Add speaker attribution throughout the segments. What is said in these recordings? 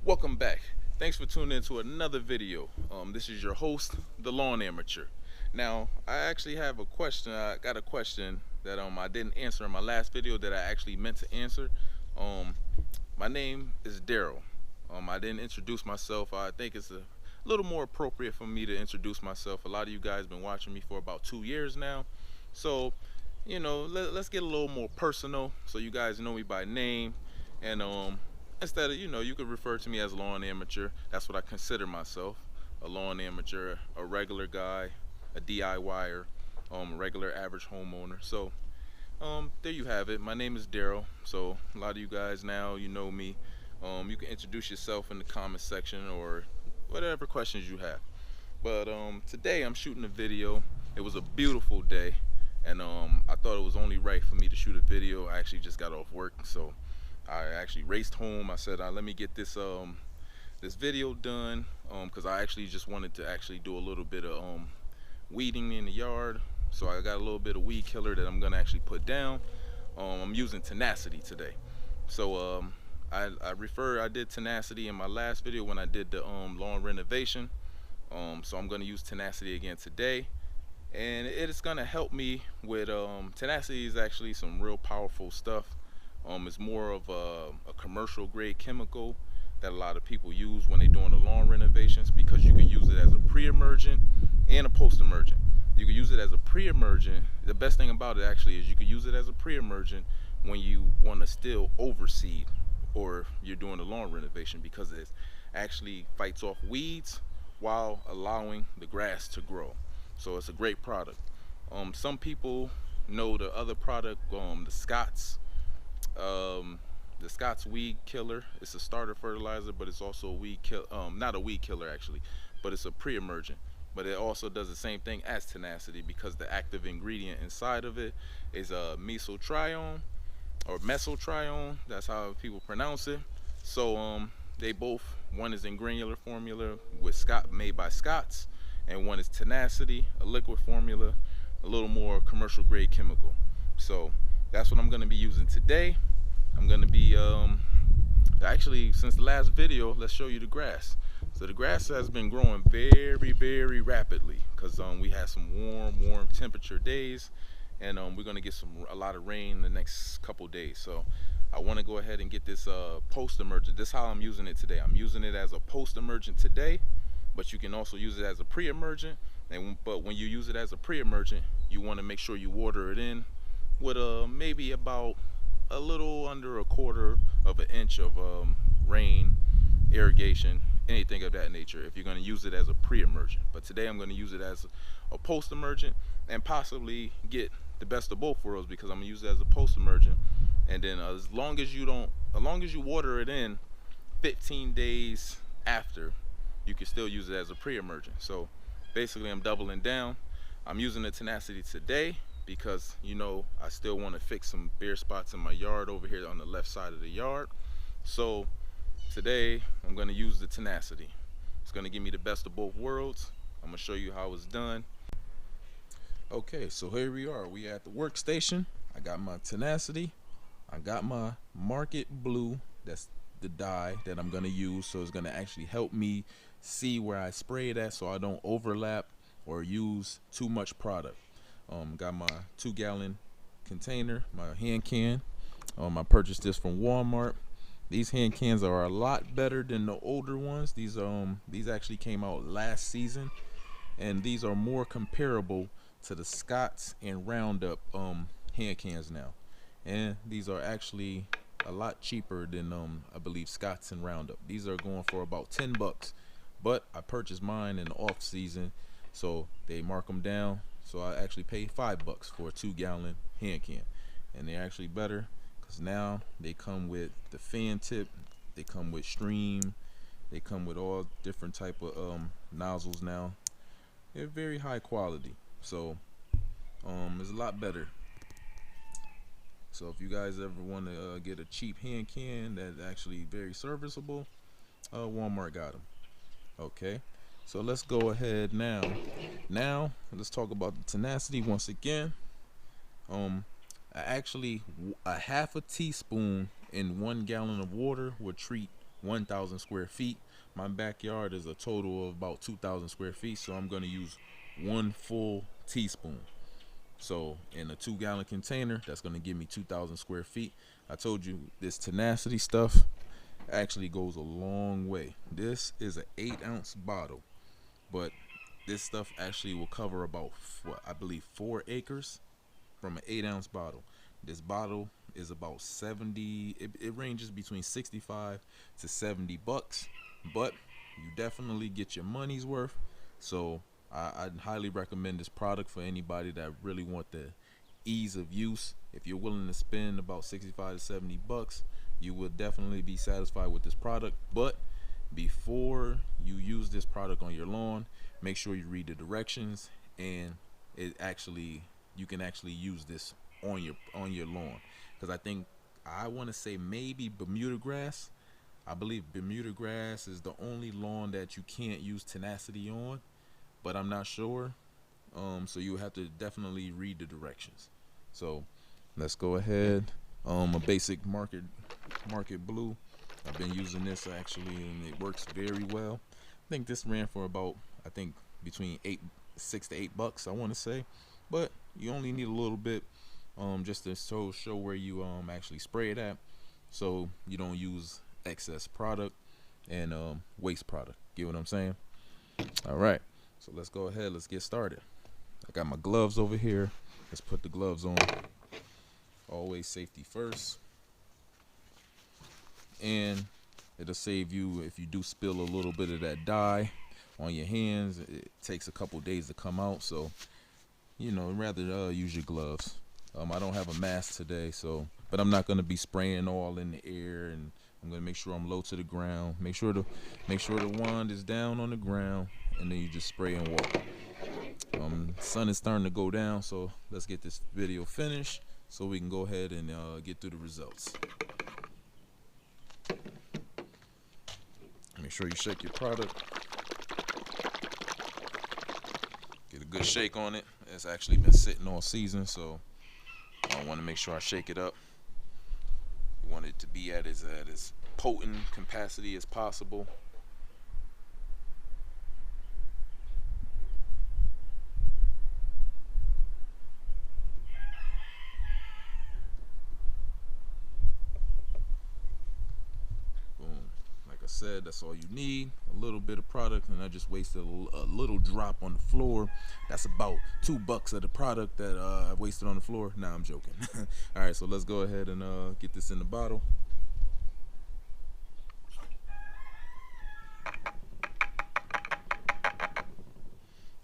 Speaker 1: Welcome back. Thanks for tuning in to another video. This is your host, the Lawn Amateur. Now, I actually have a question. I got a question that I didn't answer in my last video that I actually meant to answer. Um, my name is Daryl. I didn't introduce myself. I think it's a little more appropriate for me to introduce myself. A lot of you guys been watching me for about 2 years now, so let's get a little more personal so you guys know me by name. And instead of, you could refer to me as lawn amateur. That's what I consider myself: a lawn amateur, a regular guy, a DIYer, a regular average homeowner. So there you have it. My name is Daryl. So a lot of you guys now, you know me. You can introduce yourself in the comment section or whatever questions you have. But today I'm shooting a video. It was a beautiful day, and I thought it was only right for me to shoot a video. I actually just got off work, so I actually raced home. I said, let me get this video done, because I actually just wanted to actually do a little bit of weeding in the yard. So I got a little bit of weed killer that I'm gonna actually put down. I'm using Tenacity today. So I did Tenacity in my last video when I did the lawn renovation. So I'm gonna use Tenacity again today, and it is gonna help me with Tenacity is actually some real powerful stuff. It's more of a commercial grade chemical that a lot of people use when they're doing the lawn renovations, because you can use it as a pre-emergent and a post-emergent. You can use it as a pre-emergent. The best thing about it actually is you can use it as a pre-emergent when you want to still overseed or you're doing a lawn renovation, because it actually fights off weeds while allowing the grass to grow. So it's a great product. Some people know the other product, the Scott's weed killer. It's a starter fertilizer, but it's also a weed kill, not a weed killer actually, but it's a pre-emergent. But it also does the same thing as Tenacity, because the active ingredient inside of it is a mesotrione or mesotrione. That's how people pronounce it. So they both, one is in granular formula with made by Scott's, and one is Tenacity, a liquid formula, a little more commercial grade chemical. So that's what I'm going to be using today. I'm going to be actually, since the last video, let's show you the grass. So the grass has been growing very rapidly, because we had some warm temperature days, and we're going to get a lot of rain in the next couple days. So I want to go ahead and get this post-emergent. This is how I'm using it today. I'm using it as a post-emergent today, but you can also use it as a pre-emergent. But when you use it as a pre-emergent, you want to make sure you water it in with maybe about a little under a quarter of an inch of rain, irrigation, anything of that nature, if you're going to use it as a pre-emergent. But today I'm going to use it as a post-emergent, and possibly get the best of both worlds, because I'm going to use it as a post-emergent. And then as long as you water it in 15 days after, you can still use it as a pre-emergent. So basically I'm doubling down. I'm using the Tenacity today because I still want to fix some bare spots in my yard over here on the left side of the yard. So today I'm going to use the Tenacity. It's going to give me the best of both worlds. I'm going to show you how it's done. Okay, so here we are. We at the workstation. I got my Tenacity. I got my Market Blue. That's the dye that I'm going to use. So it's going to actually help me see where I spray it at, so I don't overlap or use too much product. Got my 2-gallon container, my hand can. I purchased this from Walmart. These hand cans are a lot better than the older ones. These actually came out last season, and these are more comparable to the Scott's and Roundup hand cans now. And these are actually a lot cheaper than I believe Scott's and Roundup. These are going for about 10 bucks, but I purchased mine in the off season, so they mark them down. So I actually paid $5 for a 2-gallon hand can, and they're actually better because now they come with the fan tip, they come with stream, they come with all different type of nozzles now. They're very high quality, so it's a lot better. So if you guys ever want to get a cheap hand can that's actually very serviceable, Walmart got them. Okay, so let's go ahead now. Now let's talk about the Tenacity once again. A half a teaspoon in 1 gallon of water will treat 1,000 square feet. My backyard is a total of about 2,000 square feet, so I'm going to use 1 full teaspoon. So in a 2-gallon container, that's going to give me 2,000 square feet. I told you this tenacity stuff actually goes a long way. This is an 8-ounce bottle, but this stuff actually will cover about, what, I believe 4 acres from an 8-ounce bottle. This bottle is about 70, it ranges between 65 to 70 bucks, but you definitely get your money's worth. So I'd highly recommend this product for anybody that really want the ease of use. If you're willing to spend about 65 to 70 bucks, you will definitely be satisfied with this product. But before you use this product on your lawn, make sure you read the directions, and you can actually use this on your lawn. Because I want to say maybe Bermuda grass. I believe Bermuda grass is the only lawn that you can't use tenacity on, but I'm not sure. So you have to definitely read the directions. So let's go ahead. A basic market blue. I've been using this actually, and it works very well. I think this ran for about, between 6 to 8 bucks, I want to say, but you only need a little bit, just to show where you actually spray it at, so you don't use excess product and waste product. Get what I'm saying? All right, so let's go ahead. Let's get started. I got my gloves over here. Let's put the gloves on. Always safety first. And it'll save you if you do spill a little bit of that dye on your hands. It takes a couple days to come out, so rather use your gloves. I don't have a mask today, but I'm not going to be spraying all in the air, and I'm going to make sure I'm low to the ground. Make sure the wand is down on the ground, and then you just spray and walk. Sun is starting to go down, so let's get this video finished so we can go ahead and get through the results. Make sure you shake your product. Get a good shake on it. It's actually been sitting all season, so I want to make sure I shake it up. You want it to be at as potent capacity as possible. Said that's all you need, a little bit of product, and I just wasted a little drop on the floor. That's about $2 of the product that I wasted on the floor. Nah, I'm joking. All right, so let's go ahead and get this in the bottle.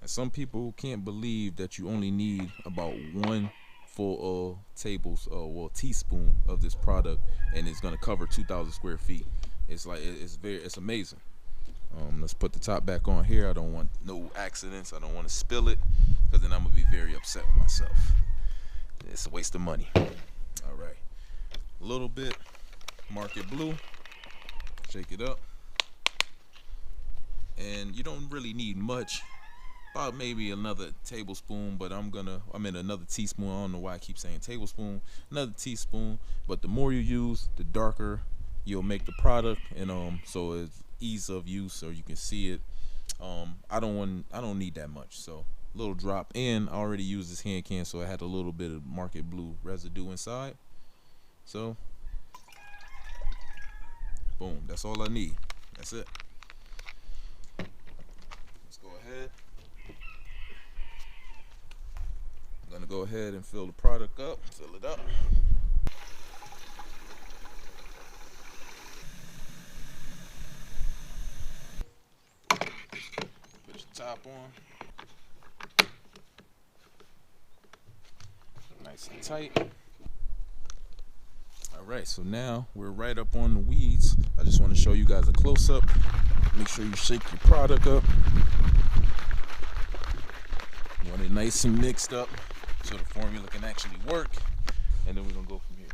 Speaker 1: And some people can't believe that you only need about 1 full teaspoon of this product, and it's gonna cover 2,000 square feet. It's amazing. Let's put the top back on here. I don't want no accidents. I don't want to spill it, because then I'm gonna be very upset with myself. It's a waste of money. All right, a little bit market blue. Shake it up, and you don't really need much. About maybe another tablespoon, but I'm another teaspoon. I don't know why I keep saying tablespoon. Another teaspoon, but the more you use, the darker you'll make the product, and so it's ease of use, so you can see it. I don't need that much, so a little drop. And I already used this hand can, so I had a little bit of market blue residue inside. So boom, that's all I need. That's it. Let's go ahead. I'm gonna go ahead and fill the product up, fill it up. Top on, nice and tight. All right, so now we're right up on the weeds. I just want to show you guys a close-up. Make sure you shake your product up. You want it nice and mixed up so the formula can actually work, and then we're gonna go from here.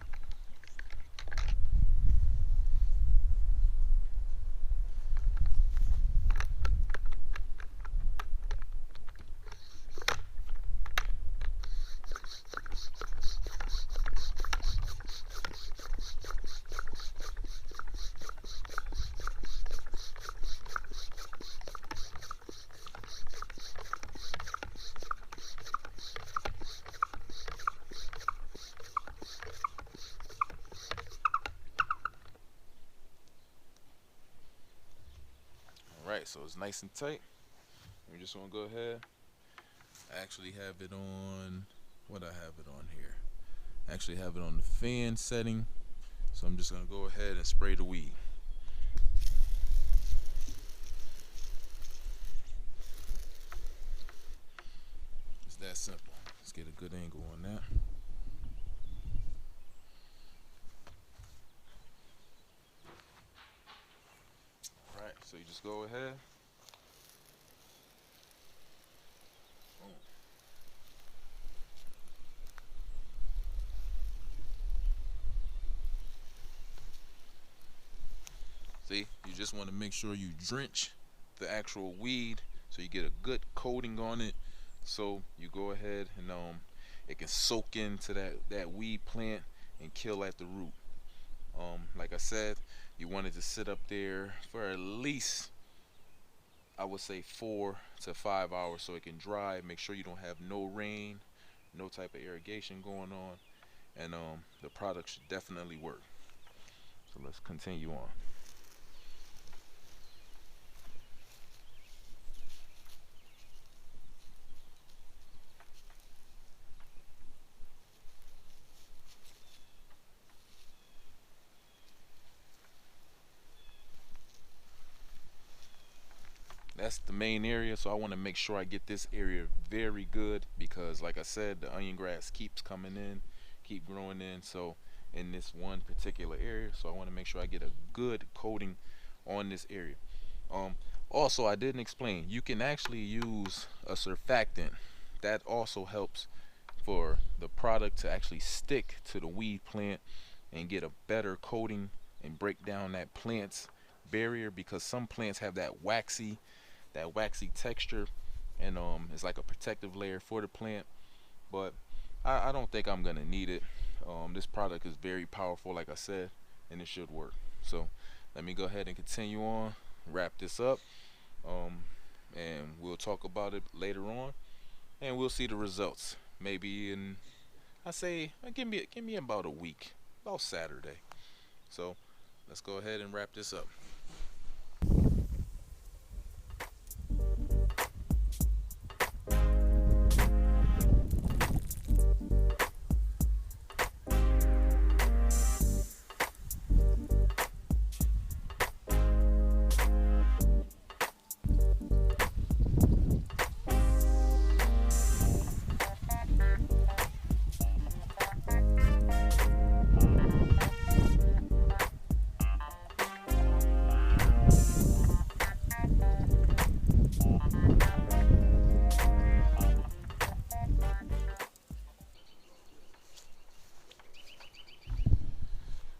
Speaker 1: Alright, so it's nice and tight. We're just gonna go ahead. I actually have it on, what I have it on here. I actually have it on the fan setting. So I'm just gonna go ahead and spray the weed. It's that simple. Let's get a good angle on that. Alright, so you just go ahead. See, you just want to make sure you drench the actual weed so you get a good coating on it. So you go ahead and it can soak into that weed plant and kill at the root. Like I said, you want it to sit up there for at least, I would say, 4 to 5 hours so it can dry. Make sure you don't have no rain, no type of irrigation going on, and the product should definitely work. So let's continue on. That's the main area, so I want to make sure I get this area very good, because like I said, the onion grass keeps coming in, keep growing in, so in this one particular area, so I want to make sure I get a good coating on this area. Also, I didn't explain, you can actually use a surfactant that also helps for the product to actually stick to the weed plant and get a better coating and break down that plant's barrier, because some plants have that waxy texture, and it's like a protective layer for the plant. But I don't think I'm gonna need it. This product is very powerful, like I said, and it should work. So let me go ahead and continue on, wrap this up, and we'll talk about it later on, and we'll see the results. Maybe in, I say, give me about a week, about Saturday. So let's go ahead and wrap this up.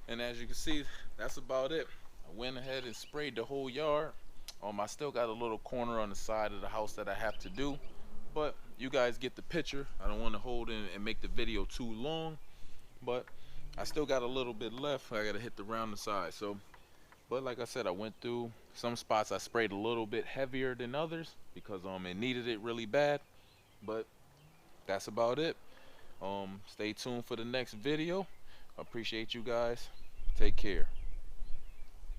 Speaker 1: And as you can see, that's about it. I went ahead and sprayed the whole yard. I still got a little corner on the side of the house that I have to do, but you guys get the picture. I don't want to hold in and make the video too long, but I still got a little bit left. I got to hit the round the side. So, but like I said, I went through some spots. I sprayed a little bit heavier than others because it needed it really bad. But that's about it. Stay tuned for the next video. I appreciate you guys. Take care.